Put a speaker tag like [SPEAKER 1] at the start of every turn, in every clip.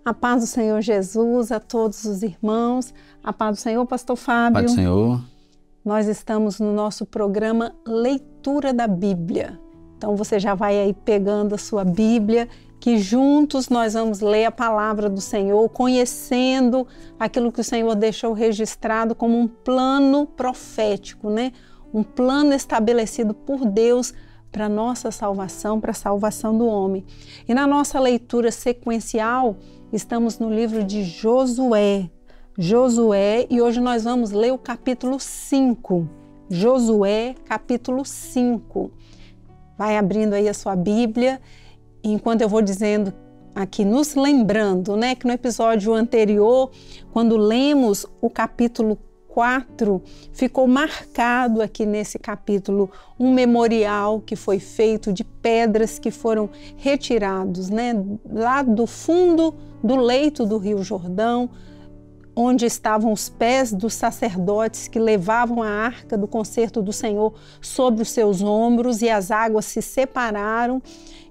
[SPEAKER 1] A paz do Senhor Jesus a todos os irmãos. A paz do Senhor, pastor Fábio.
[SPEAKER 2] Paz do Senhor.
[SPEAKER 1] Nós estamos no nosso programa Leitura da Bíblia. Então você já vai aí pegando a sua Bíblia, que juntos nós vamos ler a palavra do Senhor, conhecendo aquilo que o Senhor deixou registrado como um plano profético, né? Um plano estabelecido por Deus para a nossa salvação, para a salvação do homem. E na nossa leitura sequencial, estamos no livro de Josué. E hoje nós vamos ler o capítulo 5. Josué, capítulo 5. Vai abrindo aí a sua Bíblia, enquanto eu vou dizendo aqui, nos lembrando, né, que no episódio anterior, quando lemos o capítulo 4, ficou marcado aqui nesse capítulo um memorial que foi feito de pedras que foram retirados, né, lá do fundo do leito do Rio Jordão, onde estavam os pés dos sacerdotes que levavam a arca do concerto do Senhor sobre os seus ombros, e as águas se separaram.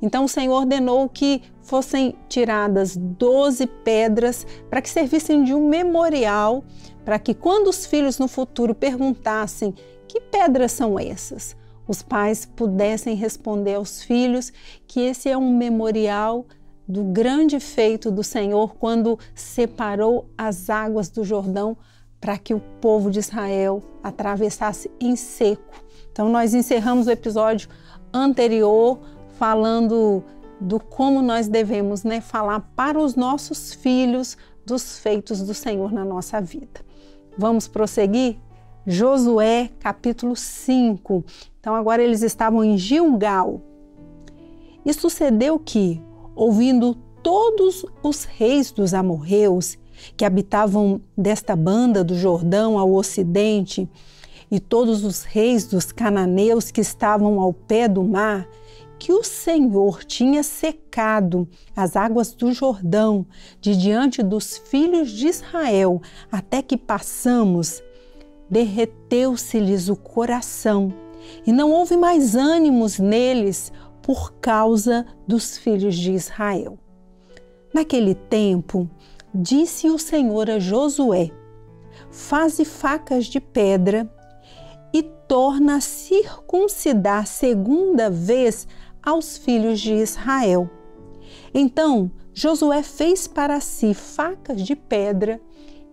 [SPEAKER 1] Então o Senhor ordenou que fossem tiradas 12 pedras para que servissem de um memorial, para que quando os filhos no futuro perguntassem que pedras são essas, os pais pudessem responder aos filhos que esse é um memorial do grande feito do Senhor quando separou as águas do Jordão para que o povo de Israel atravessasse em seco. Então nós encerramos o episódio anterior falando do como nós devemos, né, falar para os nossos filhos dos feitos do Senhor na nossa vida. Vamos prosseguir? Josué, capítulo 5. Então agora eles estavam em Gilgal. E sucedeu que, ouvindo todos os reis dos amorreus que habitavam desta banda do Jordão ao ocidente, e todos os reis dos cananeus que estavam ao pé do mar, que o Senhor tinha secado as águas do Jordão de diante dos filhos de Israel, até que passamos, derreteu-se-lhes o coração, e não houve mais ânimos neles por causa dos filhos de Israel. Naquele tempo, disse o Senhor a Josué: faze facas de pedra e torna a circuncidar segunda vez aos filhos de Israel. Então Josué fez para si facas de pedra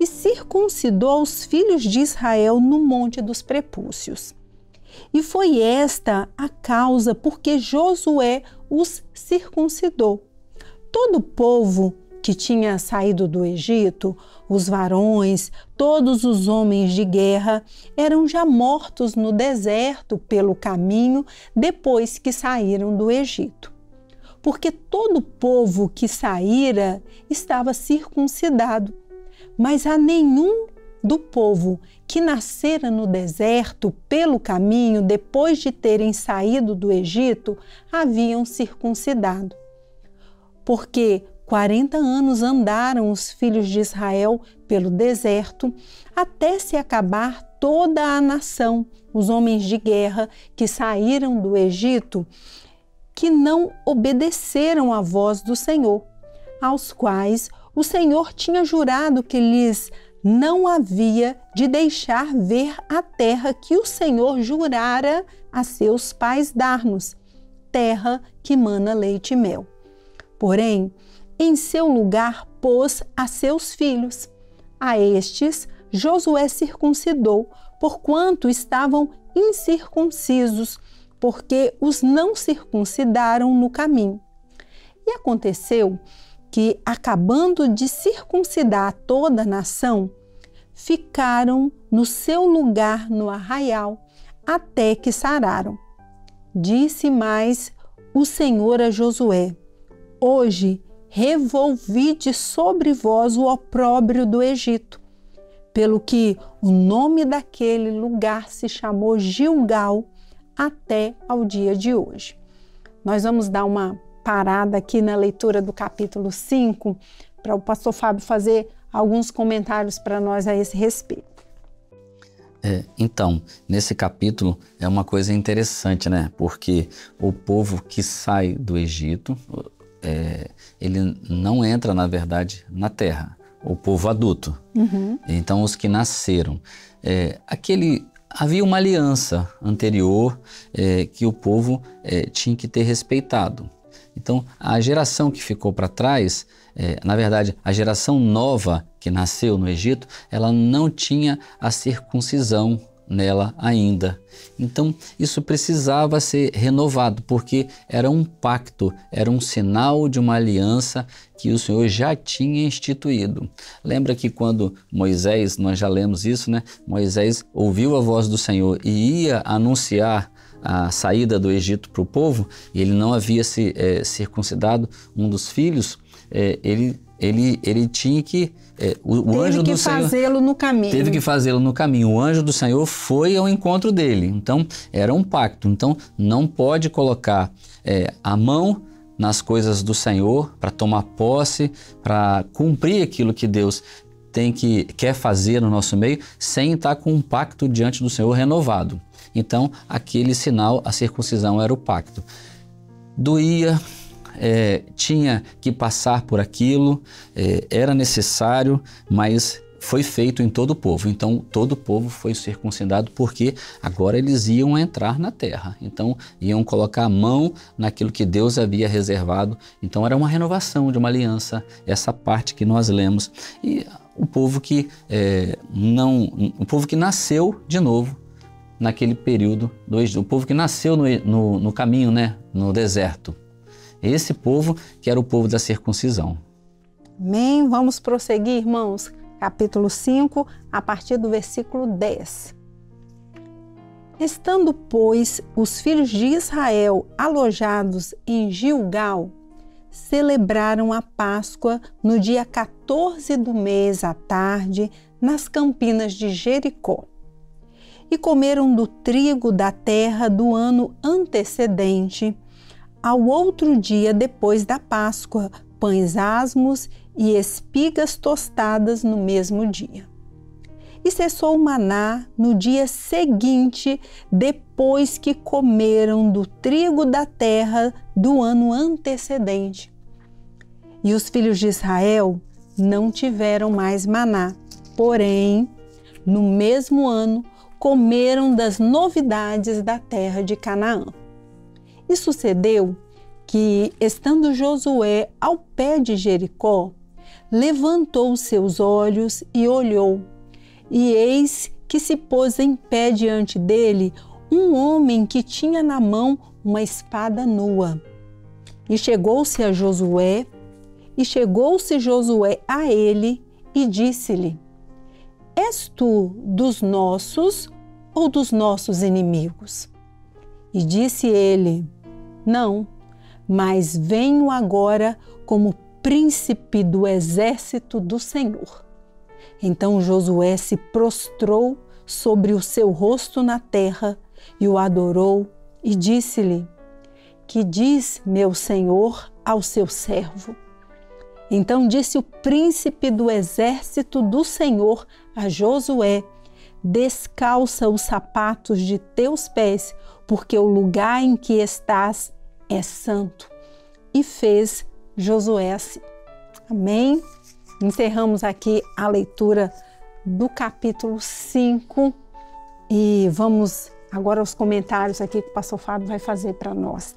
[SPEAKER 1] e circuncidou os filhos de Israel no Monte dos Prepúcios. E foi esta a causa por que Josué os circuncidou. Todo o povo que tinha saído do Egito, os varões, todos os homens de guerra, eram já mortos no deserto pelo caminho depois que saíram do Egito. Porque todo o povo que saíra estava circuncidado, mas a nenhum do povo que nascera no deserto pelo caminho depois de terem saído do Egito haviam circuncidado. Porque 40 anos andaram os filhos de Israel pelo deserto, até se acabar toda a nação, os homens de guerra que saíram do Egito, que não obedeceram à voz do Senhor, aos quais o Senhor tinha jurado que lhes não havia de deixar ver a terra que o Senhor jurara a seus pais dar-nos, terra que mana leite e mel. Porém, em seu lugar pôs a seus filhos. A estes Josué circuncidou, porquanto estavam incircuncisos, porque os não circuncidaram no caminho. E aconteceu que, acabando de circuncidar toda a nação, ficaram no seu lugar no arraial, até que sararam. Disse mais o Senhor a Josué: hoje revolvide sobre vós o opróbrio do Egito, pelo que o nome daquele lugar se chamou Gilgal até ao dia de hoje. Nós vamos dar uma parada aqui na leitura do capítulo 5 para o pastor Fábio fazer alguns comentários para nós a esse respeito.
[SPEAKER 2] Então, nesse capítulo é uma coisa interessante, né? Porque o povo que sai do Egito, ele não entra, na verdade, na terra, o povo adulto. Então, os que nasceram. Havia uma aliança anterior que o povo tinha que ter respeitado. Então, a geração que ficou para trás, na verdade, a geração nova que nasceu no Egito, ela não tinha a circuncisão nela ainda. Então, isso precisava ser renovado, porque era um pacto, era um sinal de uma aliança que o Senhor já tinha instituído. Lembra que quando Moisés, nós já lemos isso, né? Moisés ouviu a voz do Senhor e ia anunciar a saída do Egito para o povo, e ele não havia se circuncidado um dos filhos, ele tinha que... o anjo do Senhor
[SPEAKER 1] fazê-lo no caminho.
[SPEAKER 2] Teve que fazê-lo no caminho. O anjo do Senhor foi ao encontro dele. Então, era um pacto. Então, não pode colocar a mão nas coisas do Senhor para tomar posse, para cumprir aquilo que Deus quer fazer no nosso meio, sem estar com um pacto diante do Senhor renovado. Então, aquele sinal, a circuncisão era o pacto. Doía, tinha que passar por aquilo, era necessário, mas foi feito em todo o povo. Então, todo o povo foi circuncidado porque agora eles iam entrar na terra. Então, iam colocar a mão naquilo que Deus havia reservado. Então, era uma renovação de uma aliança, essa parte que nós lemos. E o povo que nasceu de novo naquele período do Egito, o povo que nasceu no caminho, né, no deserto. Esse povo que era o povo da circuncisão.
[SPEAKER 1] Amém? Vamos prosseguir, irmãos. Capítulo 5, a partir do versículo 10. Estando, pois, os filhos de Israel alojados em Gilgal, celebraram a Páscoa no dia 14 do mês à tarde, nas campinas de Jericó. E comeram do trigo da terra do ano antecedente, ao outro dia depois da Páscoa, pães asmos e espigas tostadas no mesmo dia. E cessou o maná no dia seguinte, depois que comeram do trigo da terra do ano antecedente. E os filhos de Israel não tiveram mais maná, porém, no mesmo ano, comeram das novidades da terra de Canaã. E sucedeu que, estando Josué ao pé de Jericó, levantou os seus olhos e olhou, e eis que se pôs em pé diante dele um homem que tinha na mão uma espada nua. E chegou-se Josué a ele e disse-lhe: És tu dos nossos ou dos nossos inimigos? E disse ele: Não, mas venho agora como príncipe do exército do Senhor. Então Josué se prostrou sobre o seu rosto na terra e o adorou e disse-lhe: Que diz meu senhor ao seu servo? Então disse o príncipe do exército do Senhor a Josué: Descalça os sapatos de teus pés, porque o lugar em que estás é santo. E fez Josué assim. Amém? Encerramos aqui a leitura do capítulo 5 e vamos agora aos comentários aqui que o pastor Fábio vai fazer para nós.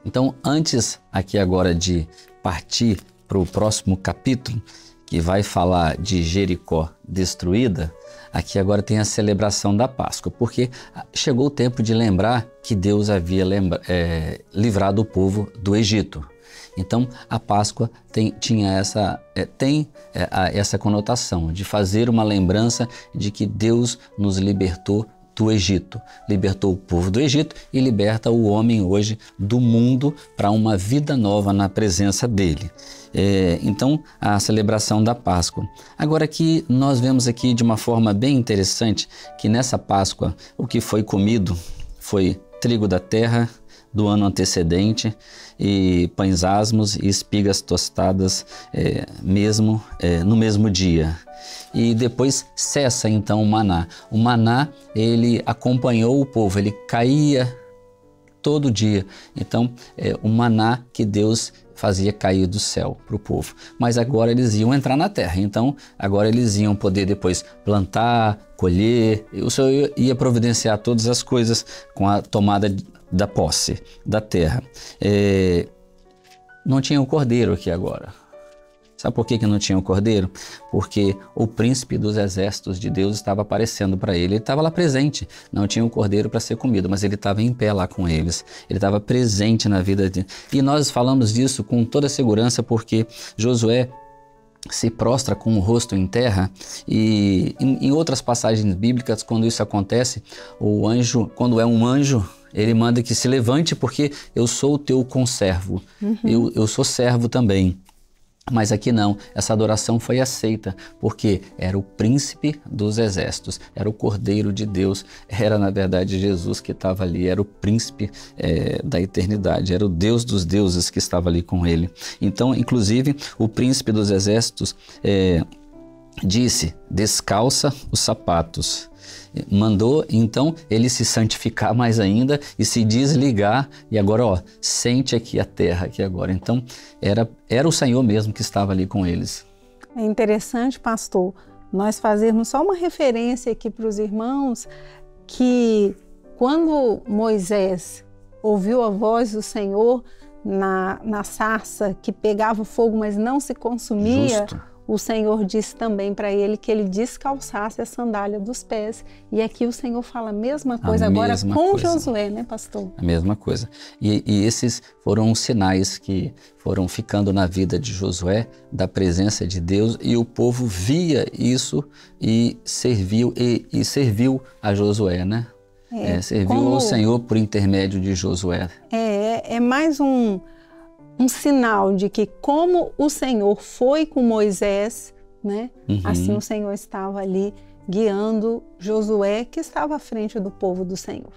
[SPEAKER 2] Então, antes aqui agora de partir para o próximo capítulo, que vai falar de Jericó destruída, aqui agora tem a celebração da Páscoa, porque chegou o tempo de lembrar que Deus havia livrado o povo do Egito. Então, a Páscoa tinha essa conotação de fazer uma lembrança de que Deus nos libertou do Egito, libertou o povo do Egito e liberta o homem hoje do mundo para uma vida nova na presença dele. Então, a celebração da Páscoa. Agora aqui nós vemos aqui de uma forma bem interessante que nessa Páscoa o que foi comido foi trigo da terra do ano antecedente e pães asmos e espigas tostadas no mesmo dia. E depois cessa então o maná. O maná, ele acompanhou o povo, ele caía todo dia. Então, o maná que Deus fazia cair do céu para o povo. Mas agora eles iam entrar na terra, então agora eles iam poder depois plantar, colher, o Senhor ia providenciar todas as coisas com a tomada da posse da terra. Não tinha o cordeiro aqui agora. Sabe por que não tinha o cordeiro? Porque o príncipe dos exércitos de Deus estava aparecendo para ele. Ele estava lá presente. Não tinha o cordeiro para ser comido, mas ele estava em pé lá com eles. Ele estava presente na vida dele. E nós falamos disso com toda segurança porque Josué se prostra com o rosto em terra, e em outras passagens bíblicas, quando isso acontece, o anjo, quando é um anjo, ele manda que se levante porque eu sou o teu conservo. Eu sou servo também. Mas aqui não, essa adoração foi aceita, porque era o príncipe dos exércitos, era o Cordeiro de Deus, era na verdade Jesus que estava ali, era o príncipe da eternidade, era o Deus dos deuses que estava ali com ele. Então, inclusive, o príncipe dos exércitos disse, descalça os sapatos. Mandou então ele se santificar mais ainda e se desligar, e agora sente aqui a terra aqui agora. Então era o Senhor mesmo que estava ali com eles.
[SPEAKER 1] É interessante, pastor, nós fazermos só uma referência aqui para os irmãos, que quando Moisés ouviu a voz do Senhor na sarça que pegava fogo, mas não se consumia, Justo. O Senhor disse também para ele que ele descalçasse a sandália dos pés. E aqui o Senhor fala a mesma coisa agora com Josué, né, pastor?
[SPEAKER 2] A mesma coisa. E esses foram os sinais que foram ficando na vida de Josué, da presença de Deus, e o povo via isso e serviu a Josué, né? Serviu ao Senhor por intermédio de Josué.
[SPEAKER 1] É mais um sinal de que como o Senhor foi com Moisés, né? Assim o Senhor estava ali guiando Josué, que estava à frente do povo do Senhor.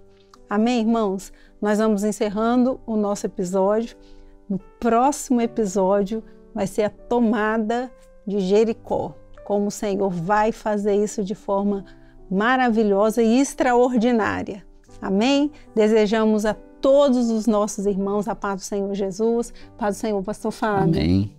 [SPEAKER 1] Amém, irmãos? Nós vamos encerrando o nosso episódio. No próximo episódio vai ser a tomada de Jericó. Como o Senhor vai fazer isso de forma maravilhosa e extraordinária. Amém? Desejamos a todos os nossos irmãos a paz do Senhor Jesus, paz do Senhor, pastor Fábio.
[SPEAKER 2] Amém.